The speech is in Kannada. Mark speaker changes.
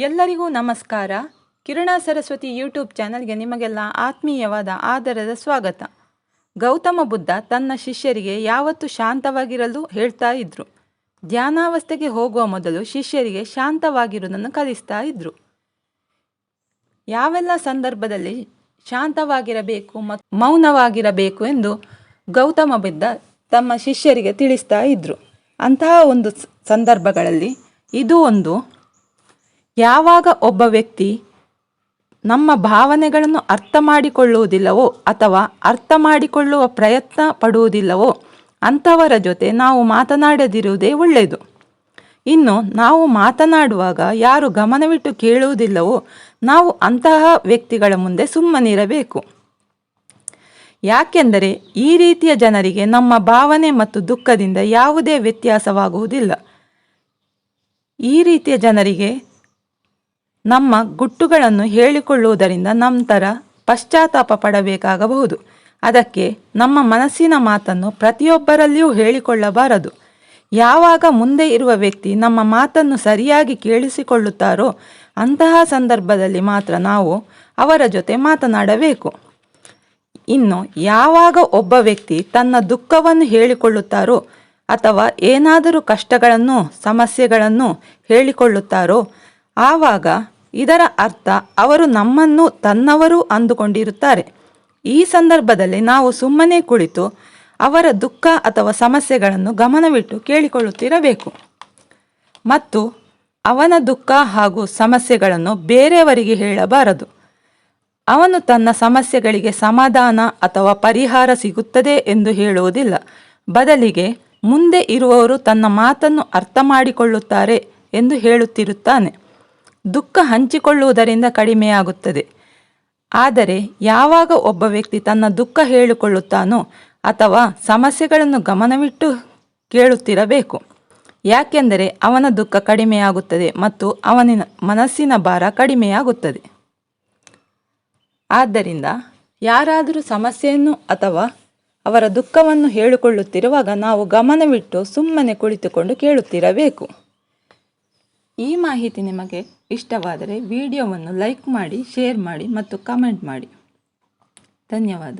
Speaker 1: ಎಲ್ಲರಿಗೂ ನಮಸ್ಕಾರ. ಕಿರಣ ಸರಸ್ವತಿ ಯೂಟ್ಯೂಬ್ ಚಾನಲ್ಗೆ ನಿಮಗೆಲ್ಲ ಆತ್ಮೀಯವಾದ ಆದರದ ಸ್ವಾಗತ. ಗೌತಮ ಬುದ್ಧ ತನ್ನ ಶಿಷ್ಯರಿಗೆ ಯಾವತ್ತೂ ಶಾಂತವಾಗಿರಲು ಹೇಳ್ತಾ ಇದ್ರು. ಧ್ಯಾನಾವಸ್ಥೆಗೆ ಹೋಗುವ ಮೊದಲು ಶಿಷ್ಯರಿಗೆ ಶಾಂತವಾಗಿರುವುದನ್ನು ಕಲಿಸ್ತಾ ಇದ್ರು. ಯಾವೆಲ್ಲ ಸಂದರ್ಭದಲ್ಲಿ ಶಾಂತವಾಗಿರಬೇಕು ಮತ್ತು ಮೌನವಾಗಿರಬೇಕು ಎಂದು ಗೌತಮ ಬುದ್ಧ ತಮ್ಮ ಶಿಷ್ಯರಿಗೆ ತಿಳಿಸ್ತಾ ಇದ್ರು. ಅಂತಹ ಒಂದು ಸಂದರ್ಭಗಳಲ್ಲಿ ಇದು ಒಂದು. ಯಾವಾಗ ಒಬ್ಬ ವ್ಯಕ್ತಿ ನಮ್ಮ ಭಾವನೆಗಳನ್ನು ಅರ್ಥ ಮಾಡಿಕೊಳ್ಳುವುದಿಲ್ಲವೋ ಅಥವಾ ಅರ್ಥ ಮಾಡಿಕೊಳ್ಳುವ ಪ್ರಯತ್ನ ಪಡುವುದಿಲ್ಲವೋ ಅಂಥವರ ಜೊತೆ ನಾವು ಮಾತನಾಡದಿರುವುದೇ ಒಳ್ಳೆಯದು. ಇನ್ನು ನಾವು ಮಾತನಾಡುವಾಗ ಯಾರು ಗಮನವಿಟ್ಟು ಕೇಳುವುದಿಲ್ಲವೋ ನಾವು ಅಂತಹ ವ್ಯಕ್ತಿಗಳ ಮುಂದೆ ಸುಮ್ಮನಿರಬೇಕು. ಯಾಕೆಂದರೆ ಈ ರೀತಿಯ ಜನರಿಗೆ ನಮ್ಮ ಭಾವನೆ ಮತ್ತು ದುಃಖದಿಂದ ಯಾವುದೇ ವ್ಯತ್ಯಾಸವಾಗುವುದಿಲ್ಲ. ಈ ರೀತಿಯ ಜನರಿಗೆ ನಮ್ಮ ಗುಟ್ಟುಗಳನ್ನು ಹೇಳಿಕೊಳ್ಳುವುದರಿಂದ ನಂತರ ಪಶ್ಚಾತ್ತಾಪ ಪಡಬೇಕಾಗಬಹುದು. ಅದಕ್ಕೆ ನಮ್ಮ ಮನಸ್ಸಿನ ಮಾತನ್ನು ಪ್ರತಿಯೊಬ್ಬರಲ್ಲಿಯೂ ಹೇಳಿಕೊಳ್ಳಬಾರದು. ಯಾವಾಗ ಮುಂದೆ ಇರುವ ವ್ಯಕ್ತಿ ನಮ್ಮ ಮಾತನ್ನು ಸರಿಯಾಗಿ ಕೇಳಿಸಿಕೊಳ್ಳುತ್ತಾರೋ ಅಂತಹ ಸಂದರ್ಭದಲ್ಲಿ ಮಾತ್ರ ನಾವು ಅವರ ಜೊತೆ ಮಾತನಾಡಬೇಕು. ಇನ್ನು ಯಾವಾಗ ಒಬ್ಬ ವ್ಯಕ್ತಿ ತನ್ನ ದುಃಖವನ್ನು ಹೇಳಿಕೊಳ್ಳುತ್ತಾರೋ ಅಥವಾ ಏನಾದರೂ ಕಷ್ಟಗಳನ್ನು ಸಮಸ್ಯೆಗಳನ್ನು ಹೇಳಿಕೊಳ್ಳುತ್ತಾರೋ ಆವಾಗ ಇದರ ಅರ್ಥ ಅವರು ನಮ್ಮನ್ನು ತನ್ನವರು ಅಂದುಕೊಂಡಿರುತ್ತಾರೆ. ಈ ಸಂದರ್ಭದಲ್ಲಿ ನಾವು ಸುಮ್ಮನೆ ಕುಳಿತು ಅವರ ದುಃಖ ಅಥವಾ ಸಮಸ್ಯೆಗಳನ್ನು ಗಮನವಿಟ್ಟು ಕೇಳಿಕೊಳ್ಳುತ್ತಿರಬೇಕು ಮತ್ತು ಅವನ ದುಃಖ ಹಾಗೂ ಸಮಸ್ಯೆಗಳನ್ನು ಬೇರೆಯವರಿಗೆ ಹೇಳಬಾರದು. ಅವನು ತನ್ನ ಸಮಸ್ಯೆಗಳಿಗೆ ಸಮಾಧಾನ ಅಥವಾ ಪರಿಹಾರ ಸಿಗುತ್ತದೆ ಎಂದು ಹೇಳುವುದಿಲ್ಲ. ಬದಲಿಗೆ ಮುಂದೆ ಇರುವವರು ತನ್ನ ಮಾತನ್ನು ಅರ್ಥ ಮಾಡಿಕೊಳ್ಳುತ್ತಾರೆ ಎಂದು ಹೇಳುತ್ತಿರುತ್ತಾನೆ. ದುಃಖ ಹಂಚಿಕೊಳ್ಳುವುದರಿಂದ ಕಡಿಮೆಯಾಗುತ್ತದೆ. ಆದರೆ ಯಾವಾಗ ಒಬ್ಬ ವ್ಯಕ್ತಿ ತನ್ನ ದುಃಖ ಹೇಳಿಕೊಳ್ಳುತ್ತಾನೋ ಅಥವಾ ಸಮಸ್ಯೆಗಳನ್ನು ಗಮನವಿಟ್ಟು ಕೇಳುತ್ತಿರಬೇಕು. ಯಾಕೆಂದರೆ ಅವನ ದುಃಖ ಕಡಿಮೆಯಾಗುತ್ತದೆ ಮತ್ತು ಅವನ ಮನಸ್ಸಿನ ಭಾರ ಕಡಿಮೆಯಾಗುತ್ತದೆ. ಆದ್ದರಿಂದ ಯಾರಾದರೂ ಸಮಸ್ಯೆಯನ್ನು ಅಥವಾ ಅವರ ದುಃಖವನ್ನು ಹೇಳಿಕೊಳ್ಳುತ್ತಿರುವಾಗ ನಾವು ಗಮನವಿಟ್ಟು ಸುಮ್ಮನೆ ಕುಳಿತುಕೊಂಡು ಕೇಳುತ್ತಿರಬೇಕು. ಈ ಮಾಹಿತಿ ನಿಮಗೆ ಇಷ್ಟವಾದರೆ ವಿಡಿಯೋವನ್ನು ಲೈಕ್ ಮಾಡಿ, ಶೇರ್ ಮಾಡಿ ಮತ್ತು ಕಮೆಂಟ್ ಮಾಡಿ. ಧನ್ಯವಾದ.